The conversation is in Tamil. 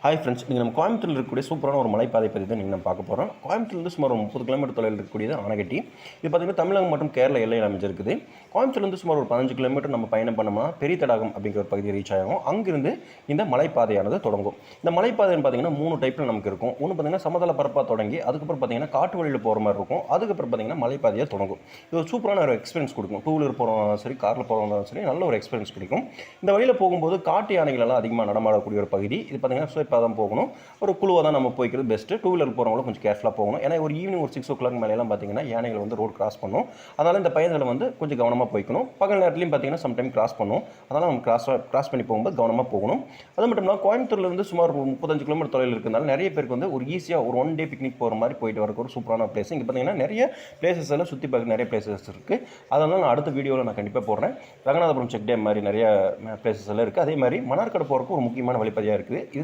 ஹாய் ஃப்ரெண்ட்ஸ், நீங்கள் நம்ம கோயம்புத்தூரில் இருக்கக்கூடிய சூப்பரான ஒரு மலைப்பாதை பற்றி தான் நீங்கள் நம்ம பார்க்க போகிறோம். கோயம்புத்தூர்லேருந்து சுமார் ஒரு 30 கிலோமீட்டர் தொலைவில் இருக்கக்கூடியது ஆனகட்டி. இது பார்த்திங்கன்னா தமிழகம் மற்றும் கேரளா எல்லையில் அமைஞ்சிருக்குது. கோயம்புத்தூர்லேருந்து சுமார் ஒரு 15 கிலோமீட்டர் நம்ம பயணம் பண்ணோம்னா பெரிய தடாகம் அப்படிங்கிற ஒரு பகுதியை ரீச் ஆகும். அங்கிருந்து இந்த மலைப்பாதையானது தொடங்கும். இந்த மலைப்பாதைன்னு பார்த்திங்கன்னா 3 டைப்பில் நமக்கு இருக்கும். ஒன்று பார்த்திங்கன்னா சமதள பரப்பாக தொடங்கி அதுக்கப்புறம் பார்த்திங்கன்னா காட்டு வழியில் போகிற மாதிரி இருக்கும். அதுக்கப்புறம் பார்த்திங்கன்னா மலைப்பாதையாக தொடங்கும். இது ஒரு சூப்பரான ஒரு எக்ஸ்பீரியன்ஸ் கொடுக்கும். 2 வீலர் போகிறவங்க சரி, காரில் போகிறவங்க சரி, நல்ல ஒரு எக்ஸ்பீரியன்ஸ் கொடுக்கும். இந்த வழியில் போகும்போது காட்டு யானைகளெல்லாம் அதிகமாக நடமாடக்கூடிய ஒரு பகுதி. இது பார்த்திங்கன்னா தான் போகணும். ஒரு குழுவாக தான் நம்ம போய்க்கிறது பெஸ்ட்டு. 2 வீலர் போகிறவங்களும் கொஞ்சம் கேர்ஃபுல்லாக போகணும். ஏன்னா ஒரு ஈவினிங் ஒரு 6 o'clock மேலாம் பார்த்தீங்கன்னா யானைகள் வந்து ரோடு கிராஸ் பண்ணும். அதனால் இந்த பையன்களை வந்து கொஞ்சம் கவனமாக போய்க்கணும். பகல் நேரத்துலையும் பார்த்தீங்கன்னா சம்டைம் கிராஸ் பண்ணும். அதனால் நம்ம கிராஸ் பண்ணி போகும்போது கவனமாக போகணும். அது மட்டும் இல்லாமல் கோயம்புத்தூர்லேருந்து சுமார் 35 கிலோமீட்டர் தொலைவில் இருக்கிறதால நிறைய பேருக்கு வந்து ஒரு ஈஸியாக ஒரு 1 டே பிக்னிக் போகிற மாதிரி போயிட்டு வரக்கு ஒரு சூப்பரான பிளேஸ். இங்கே பார்த்தீங்கன்னா நிறைய பிளேசஸ் எல்லாம் சுற்றி பார்க்க நிறைய பிளேசஸ் இருக்குது. அதனால் நான் அடுத்த வீடியோவில் நான் கண்டிப்பாக போடுறேன். ரங்கநாதபுரம் செக் டேம் மாதிரி நிறைய பிளேசஸ் எல்லாம் இருக்குது. அதே மாதிரி மணார்காடு போகிறதுக்கு ஒரு முக்கியமான வழிப்பதியாக இருக்குது.